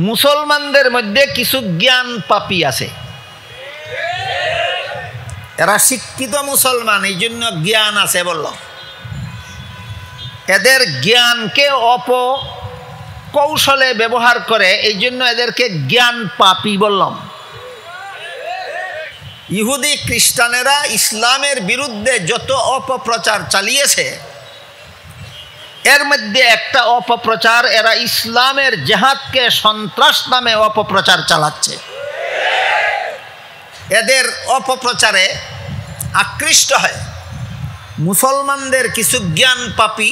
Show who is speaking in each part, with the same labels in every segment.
Speaker 1: মুসলমানদের মধ্যে কিছু জ্ঞান পাপী আছে। এরা শিক্ষিত মুসলমান, এই জন্য জ্ঞান আছে বলল। এদের জ্ঞানকে অপকৌশলে ব্যবহার করে, এই জন্য এদেরকে জ্ঞান পাপী বললাম। ইহুদি খ্রিস্টানেরা ইসলামের বিরুদ্ধে যত অপপ্রচার চালিয়েছে, এর মধ্যে একটা অপপ্রচার, এরা ইসলামের জেহাদকে সন্ত্রাস নামে অপপ্রচার চালাচ্ছে। এদের অপপ্রচারে আকৃষ্ট হয় মুসলমানদের কিছু জ্ঞান পাপী,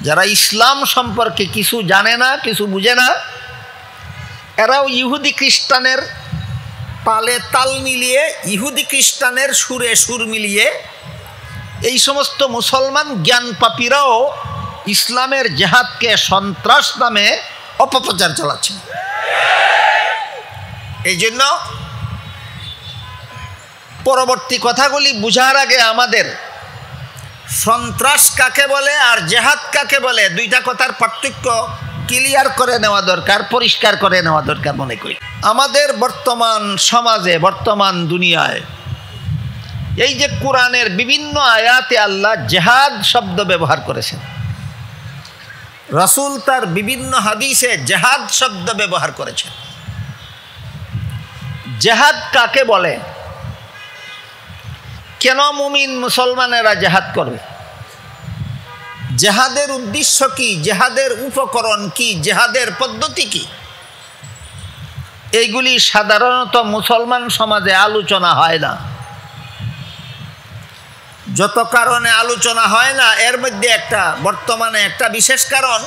Speaker 1: যারা ইসলাম সম্পর্কে কিছু জানে না, কিছু বুঝে না। এরাও ইহুদি খ্রিস্টানের তালে তাল মিলিয়ে, ইহুদি খ্রিস্টানের সুরে সুর মিলিয়ে এই সমস্ত মুসলমান জ্ঞান পাপীরাও ইসলামের জেহাদকে সন্ত্রাস নামে অপপ্রচার চালাচ্ছে। এই জন্য পরবর্তী কথাগুলি বুঝার আগে আমাদের সন্ত্রাস কাকে বলে আর জেহাদ কাকে বলে, দুইটা কথার পার্থক্য ক্লিয়ার করে নেওয়া দরকার, পরিষ্কার করে নেওয়া দরকার মনে করি। আমাদের বর্তমান সমাজে, বর্তমান দুনিয়ায় এই যে কোরআনের বিভিন্ন আয়াতে আল্লাহ জেহাদ শব্দ ব্যবহার করেছেন, রাসূল তার বিভিন্ন হাদিসে জেহাদ শব্দ ব্যবহার করেছেন। জেহাদ কাকে বলে? কেন মুমিন মুসলমানেরা জেহাদ করবে? জেহাদের উদ্দেশ্য কি? জেহাদের উপকরণ কি? জেহাদের পদ্ধতি কি? এইগুলি সাধারণত মুসলমান সমাজে আলোচনা হয় না। যত কারণে আলোচনা হয় না, এর মধ্যে বর্তমানে একটা বিশেষ কারণ,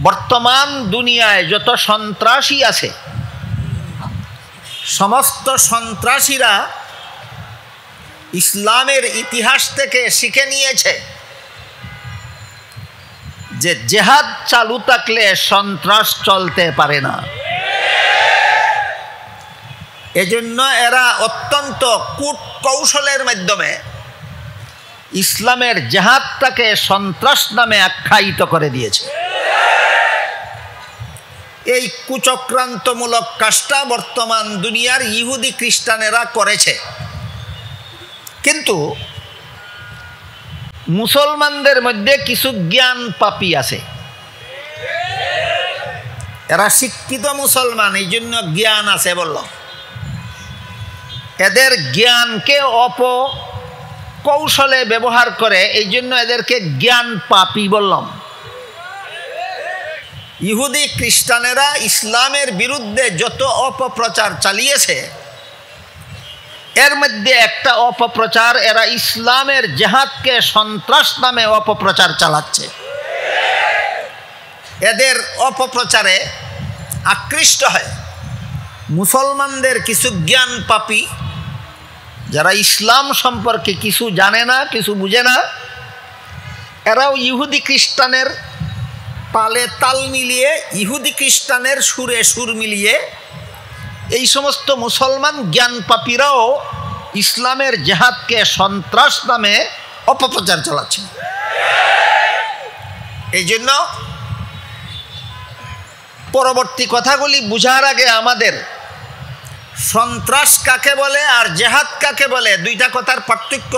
Speaker 1: বর্তমান দুনিয়ায় যত সন্ত্রাসী আছে, সমস্ত সন্ত্রাসীরা ইসলামের ইতিহাস থেকে শিখে নিয়েছে যে জেহাদ চালু থাকলে সন্ত্রাস চলতে পারে না। এজন্য এরা অত্যন্ত কূটকৌশলের মাধ্যমে ইসলামের জেহাদটাকে সন্ত্রাস নামে আখ্যায়িত করে দিয়েছে। এই কুচক্রান্তমূলক কাজটা বর্তমান দুনিয়ার ইহুদি খ্রিস্টানেরা করেছে। কিন্তু মুসলমানদের মধ্যে কিছু জ্ঞান পাপী আছে। এরা শিক্ষিত মুসলমান, এই জন্য জ্ঞান আছে বলল। এদের জ্ঞানকে অপকৌশলে ব্যবহার করে, এই জন্য এদেরকে জ্ঞান পাপী বললাম। ইহুদি খ্রিস্টানেরা ইসলামের বিরুদ্ধে যত অপপ্রচার চালিয়েছে, এর মধ্যে একটা অপপ্রচার, এরা ইসলামের জেহাদকে সন্ত্রাস নামে অপপ্রচার চালাচ্ছে। এদের অপপ্রচারে আকৃষ্ট হয় মুসলমানদের কিছু জ্ঞান পাপী, যারা ইসলাম সম্পর্কে কিছু জানে না, কিছু বুঝে না। এরাও ইহুদি খ্রিস্টানের তালে তাল মিলিয়ে, ইহুদি খ্রিস্টানের সুরে সুর মিলিয়ে এই সমস্ত মুসলমান জ্ঞান পাপীরাও ইসলামের জেহাদকে সন্ত্রাস নামে অপপ্রচার চালাচ্ছে। এই জন্য পরবর্তী কথাগুলি বুঝার আগে আমাদের সন্ত্রাস কাকে বলে আর জেহাদ কাকে বলে, দুইটা কথার পার্থক্য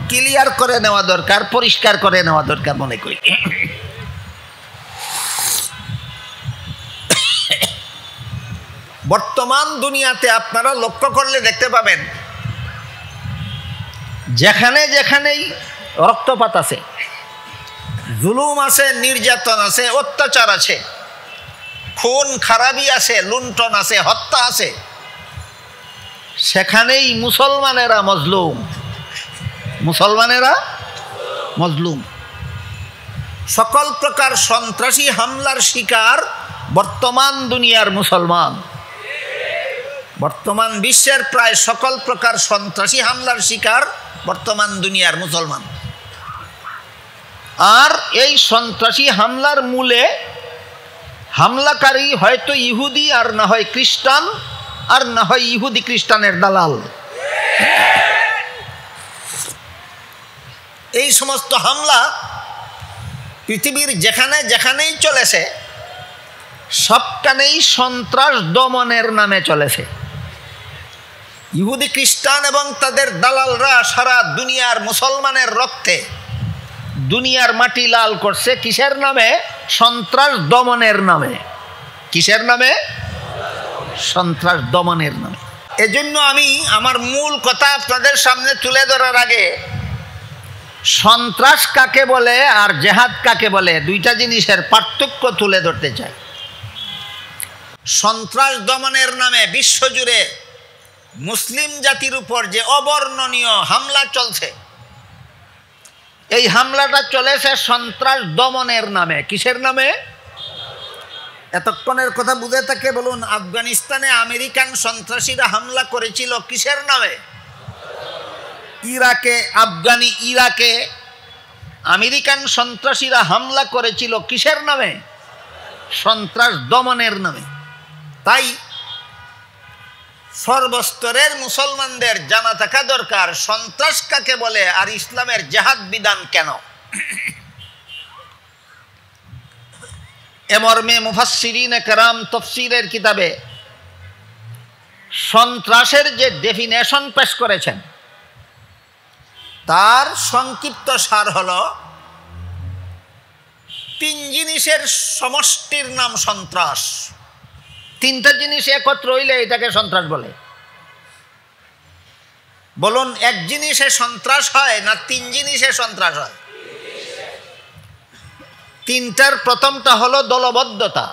Speaker 1: ক্লিয়ার করে নেওয়া দরকার, পরিষ্কার করে নেওয়া দরকার মনে করি। বর্তমান দুনিয়াতে আপনারা লক্ষ্য করলে দেখতে পাবেন, যেখানে যেখানেই রক্তপাত আছে, জুলুম আছে, নির্যাতন আছে, অত্যাচার আছে, খুন খারাপি আছে, লুণ্ঠন আছে, হত্যা আছে, সেখানেই মুসলমানেরা মজলুম। মুসলমানেরা মজলুম। সকল প্রকার সন্ত্রাসী হামলার শিকার বর্তমান দুনিয়ার মুসলমান। বর্তমান বিশ্বের প্রায় সকল প্রকার সন্ত্রাসী হামলার শিকার বর্তমান দুনিয়ার মুসলমান। আর এই সন্ত্রাসী হামলার মূলে হামলাকারী হয়তো ইহুদি, আর না হয় খ্রিস্টান, আর না হয় ইহুদি খ্রিস্টানের দালাল। এই সমস্ত হামলা পৃথিবীর যেখানে যেখানেই চলেছে, সবখানেই সন্ত্রাস দমনের নামে চলেছে। ইহুদি খ্রিস্টান এবং তাদের দালালরা সারা দুনিয়ার মুসলমানের রক্তে দুনিয়ার মাটি লাল করছে। কিসের নামে? সন্ত্রাস দমনের নামে। কিসের নামে? সন্ত্রাস দমনের নামে। এজন্য আমি আমার মূল কথা আপনাদের সামনে তুলে ধরার আগে সন্ত্রাস কাকে বলে আর জেহাদ কাকে বলে দুইটা জিনিসের পার্থক্য তুলে ধরতে চাই। সন্ত্রাস দমনের নামে বিশ্বজুড়ে মুসলিম জাতির উপর যে অবর্ণনীয় হামলা চলছে, এই হামলাটা চলেছে সন্ত্রাস দমনের নামে। কিসের নামে? এতক্ষণের কথা বুঝে থাকে বলুন। আফগানিস্তানে আমেরিকান সন্ত্রাসীরা হামলা করেছিল কিসের নামে? ইরাকে আমেরিকান সন্ত্রাসীরা হামলা করেছিল কিসের নামে? সন্ত্রাস দমনের নামে। তাই সর্বস্তরের মুসলমানদের জানা থাকা দরকার সন্ত্রাস কাকে বলে আর ইসলামের জিহাদ বিধান কেন। এ মর্মে মুফাসসিরিনে কেরাম তাফসীরের কিতাবে সন্ত্রাসের যে ডেফিনেশন পেশ করেছেন তার সংক্ষিপ্ত সার হলো তিন জিনিসের সমষ্টির নাম সন্ত্রাস। তিনটা জিনিস একত্র হইলে এটাকে সন্ত্রাস বলে। বলুন, এক জিনিসে সন্ত্রাস হয় না তিন জিনিসে সন্ত্রাস হয়? তিনটার প্রথমটা হলো দলবদ্ধতা।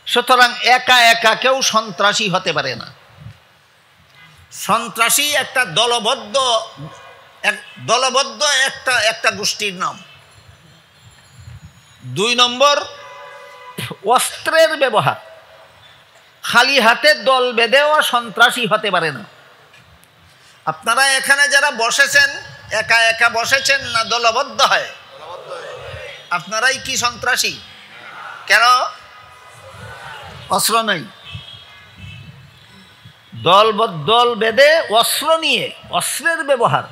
Speaker 1: সুতরাং একা একা কেউ সন্ত্রাসী হতে পারে না। সন্ত্রাসী একটা দলবদ্ধ একটা গোষ্ঠীর নাম। দুই নম্বর, অস্ত্রের ব্যবহার। খালি হাতে দল বেঁধেও সন্ত্রাসী হতে পারে না। আপনারা এখানে যারা বসেছেন একা একা বসেছেন না দলবদ্ধ হয়? আপনারাই কি সন্ত্রাসী? কেন? অস্ত্র নেই। দল বেঁধে অস্ত্র নিয়ে, অস্ত্রের ব্যবহার।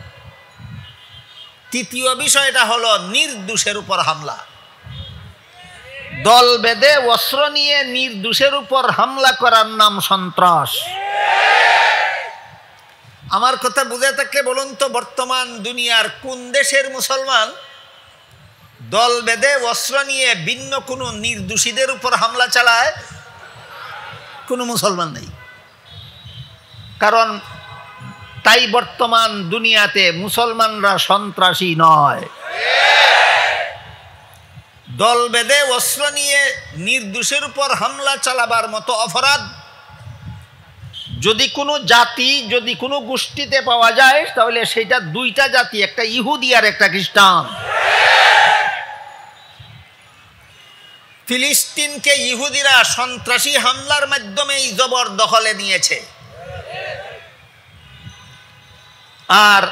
Speaker 1: তৃতীয় বিষয়টা হলো নির্দোষের উপর হামলা। দল বেঁধে অস্ত্র নিয়ে নির্দোষের উপর হামলা করার নাম সন্ত্রাস। আমার কথা বুঝে থাকে বলুন তো, বর্তমান দুনিয়ার কোন দেশের মুসলমান দল বেঁধে অস্ত্র নিয়ে ভিন্ন কোনো নির্দোষীদের উপর হামলা চালায়? কোনো মুসলমান নেই। কারণ তাই বর্তমান দুনিয়াতে মুসলমানরা সন্ত্রাসী নয়। দল বেঁধে অস্ত্র নিয়ে নির্দোষের উপর হামলা চালাবার মতো অপরাধ যদি কোনো জাতি, যদি কোনো গোষ্ঠীতে পাওয়া যায় তাহলে সেটা দুইটা জাতি, একটা ইহুদি আর একটা খ্রিস্টান। ফিলিস্তিনকে ইহুদিরা সন্ত্রাসী হামলার মাধ্যমেই জবরদখলে নিয়েছে, আর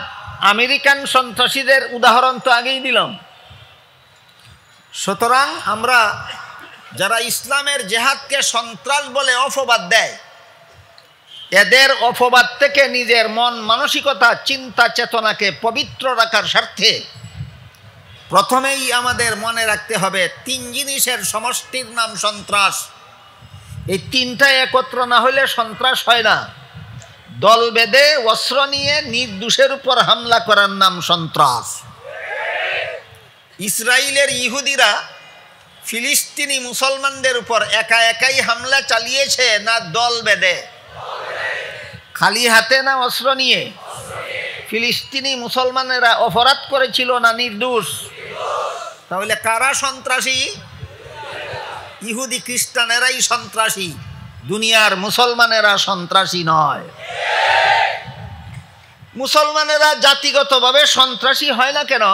Speaker 1: আমেরিকান সন্ত্রাসীদের উদাহরণ তো আগেই দিলাম। সুতরাং আমরা যারা ইসলামের জিহাদকে সন্ত্রাস বলে অপবাদ দেয়, এদের অপবাদ থেকে নিজের মন মানসিকতা, চিন্তা চেতনাকে পবিত্র রাখার স্বার্থে প্রথমেই আমাদের মনে রাখতে হবে তিন জিনিসের সমষ্টির নাম সন্ত্রাস। এই তিনটা একত্র না হলে সন্ত্রাস হয় না। দল বেঁধে অস্ত্র নিয়ে নির্দোষের উপর হামলা করার নাম সন্ত্রাস। ইসরায়েলের ইহুদিরা ফিলিস্তিনি মুসলমানদের উপর একা একাই হামলা চালিয়েছে না দল বেঁধে? খালি হাতে না অস্ত্র নিয়ে? ফিলিস্তিনি মুসলমানেরা অপরাধ করেছিল না নির্দোষ? তাহলে কারা সন্ত্রাসী? ইহুদি খ্রিস্টানেরাই সন্ত্রাসী, দুনিয়ার মুসলমানেরা সন্ত্রাসী নয়। মুসলমানেরা জাতিগতভাবে সন্ত্রাসী হয় না কেন?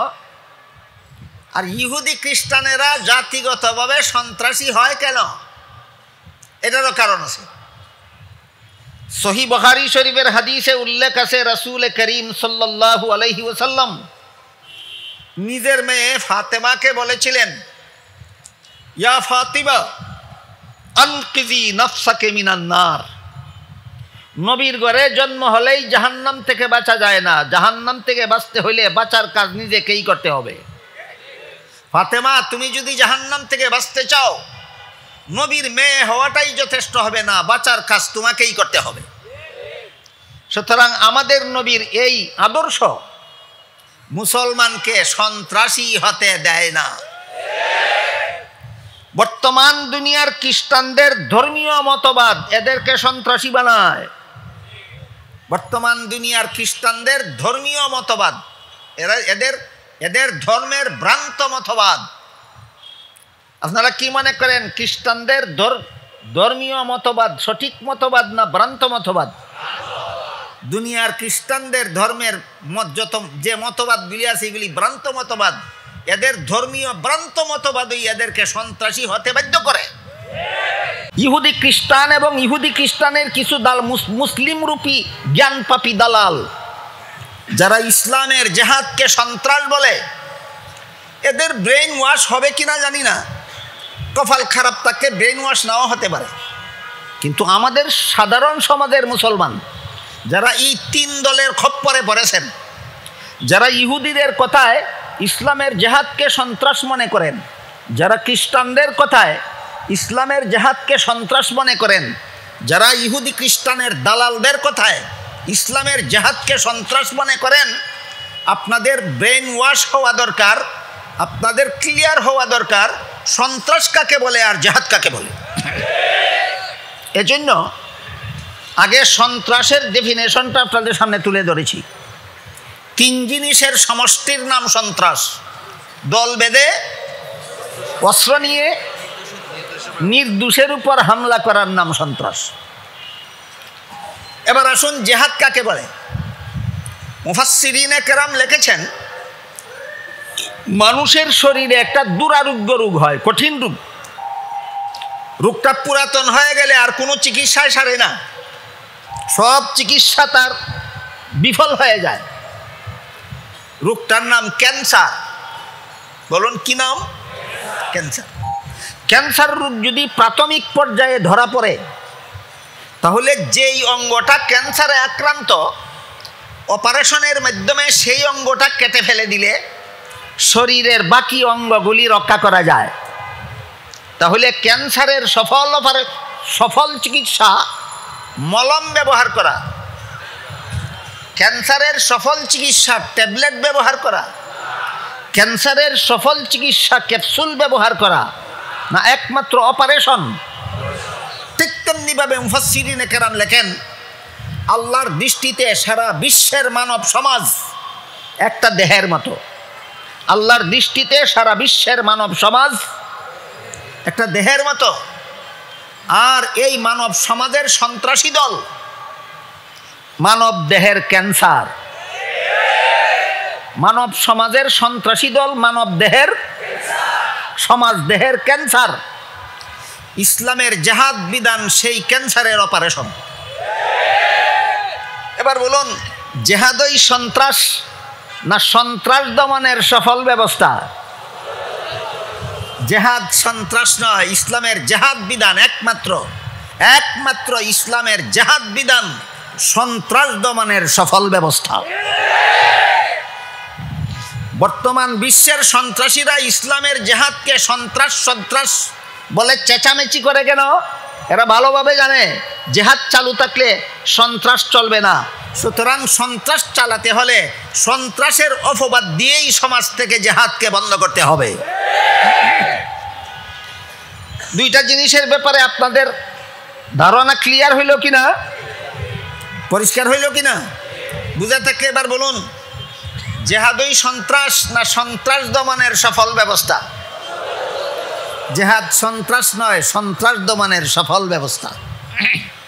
Speaker 1: আর ইহুদি খ্রিস্টানেরা জাতিগতভাবে সন্ত্রাসী হয় কেন? এটারও কারণ আছে। সহিহ বুখারী শরীফের হাদিসে উল্লেখ আছে, রাসূল করিম সাল্লাল্লাহু আলাইহি ওয়াসাল্লাম নিজের মেয়ে ফাতেমাকে বলেছিলেন, ইয়া ফাতিমা আনকিজি নাফসাকে মিনান নার। নবীর ঘরে জন্ম হলেই জাহান্নাম থেকে বাঁচা যায় না। জাহান্নাম থেকে বাঁচতে হইলে বাঁচার কাজ নিজেকেই করতে হবে। ফাতেমা, তুমি যদি জাহান্নাম থেকে বাঁচতে চাও নবীর মেয়ে হওয়াটাই যথেষ্ট হবে না, বাঁচার কাজ তোমাকেই করতে হবে। সুতরাং আমাদের নবীর এই আদর্শ মুসলমানকে সন্ত্রাসী হতে দেয় না। বর্তমান দুনিয়ার খ্রিস্টানদের ধর্মীয় মতবাদ এদেরকে সন্ত্রাসী বানায়। বর্তমান দুনিয়ার খ্রিস্টানদের ধর্মীয় মতবাদ, এদের ধর্মের ভ্রান্ত মতবাদ। আপনারা কি মনে করেন খ্রিস্টানদের ধর্মীয় মতবাদ সঠিক মতবাদ না ভ্রান্ত মতবাদ? দুনিয়ার খ্রিস্টানদের ধর্মের যত যে মতবাদগুলি আছে এগুলি ভ্রান্ত মতবাদ। এদের ধর্মীয় ভ্রান্ত মতবাদই এদেরকে সন্ত্রাসী হতে বাধ্য করে। ইহুদি খ্রিস্টান এবং ইহুদি খ্রিস্টানের কিছু মুসলিম রূপী জ্ঞানপাপী দালাল যারা ইসলামের জেহাদকে সন্ত্রাস বলে, এদের ব্রেইন ওয়াশ হবে কিনা জানি না, কপাল খারাপ তাকে ব্রেইন ওয়াশ নাও হতে পারে। কিন্তু আমাদের সাধারণ সমাজের মুসলমান যারা এই তিন দলের খপ্পরে পড়েছেন, যারা ইহুদিদের কথায় ইসলামের জেহাদকে সন্ত্রাস মনে করেন, যারা খ্রিস্টানদের কথায় ইসলামের জেহাদকে সন্ত্রাস মনে করেন, যারা ইহুদি খ্রিস্টানের দালালদের কথায় ইসলামের জেহাদকে সন্ত্রাস মনে করেন, আপনাদের ব্রেন ওয়াশ হওয়া দরকার, আপনাদের ক্লিয়ার হওয়া দরকার সন্ত্রাস কাকে বলে আর জেহাদ কাকে বলে। এজন্য আগে সন্ত্রাসের ডেফিনেশনটা আপনাদের সামনে তুলে ধরেছি। তিন জিনিসের সমষ্টির নাম সন্ত্রাস। দল বেঁধে অস্ত্র নিয়ে নির্দোষের উপর হামলা করার নাম সন্ত্রাস। এবার আসুন জেহাদ কাকে বলে। মুফাসসিরিনে কেরাম লিখেছেন, মানুষের শরীরে একটা দুরারোগ্য রোগ হয়, কঠিন রোগ। রোগটা পুরাতন হয়ে গেলে আর কোনো চিকিৎসায় সারে না, সব চিকিৎসা তার বিফল হয়ে যায়। রোগটার নাম ক্যান্সার। বলুন কি নাম? ক্যান্সার। ক্যান্সার রোগ যদি প্রাথমিক পর্যায়ে ধরা পড়ে, তাহলে যেই অঙ্গটা ক্যান্সারে আক্রান্ত, অপারেশনের মাধ্যমে সেই অঙ্গটা কেটে ফেলে দিলে শরীরের বাকি অঙ্গগুলি রক্ষা করা যায়। তাহলে ক্যান্সারের সফল চিকিৎসা মলম ব্যবহার করা, ক্যান্সারের সফল চিকিৎসা ট্যাবলেট ব্যবহার করা, ক্যান্সারের সফল চিকিৎসা ক্যাপসুল ব্যবহার করা, না একমাত্র অপারেশন? ঠিক তেমনিভাবে মুফাসসিরিনে কেরাম লেখেন, আল্লাহর দৃষ্টিতে সারা বিশ্বের মানব সমাজ একটা দেহের মতো। আল্লাহর দৃষ্টিতে সারা বিশ্বের মানব সমাজ একটা দেহের মতো। আর এই মানব সমাজের সন্ত্রাসী দল মানব দেহের ক্যান্সার। মানব সমাজের সন্ত্রাসী দল মানব দেহের, সমাজ দেহের ক্যান্সার। ইসলামের জেহাদ বিধান সেই ক্যান্সারের অপারেশন। এবার বলুন, জেহাদই সন্ত্রাস না সন্ত্রাস দমনের সফল ব্যবস্থা? জেহাদ সন্ত্রাস নয়, ইসলামের জেহাদ বিধান একমাত্র ইসলামের জেহাদ বিধান সন্ত্রাস দমনের সফল ব্যবস্থা। বর্তমান বিশ্বের সন্ত্রাসীরা ইসলামের জেহাদকে সন্ত্রাস বলে চেঁচামেচি করে কেন? এরা ভালোভাবে জানে জেহাদ চালু থাকলে সন্ত্রাস চলবে না। সুতরাং সন্ত্রাস চালাতে হলে সন্ত্রাসের অপবাদ দিয়েই সমাজ থেকে জেহাদকে বন্ধ করতে হবে। দুইটা জিনিসের ব্যাপারে আপনাদের ধারণা ক্লিয়ার হইল কিনা, পরিষ্কার হইল কিনা? বুঝে থাকলে এবার বলুন, জেহাদই সন্ত্রাস না সন্ত্রাস দমনের সফল ব্যবস্থা? জেহাদ সন্ত্রাস নয়, সন্ত্রাস দমনের সফল ব্যবস্থা।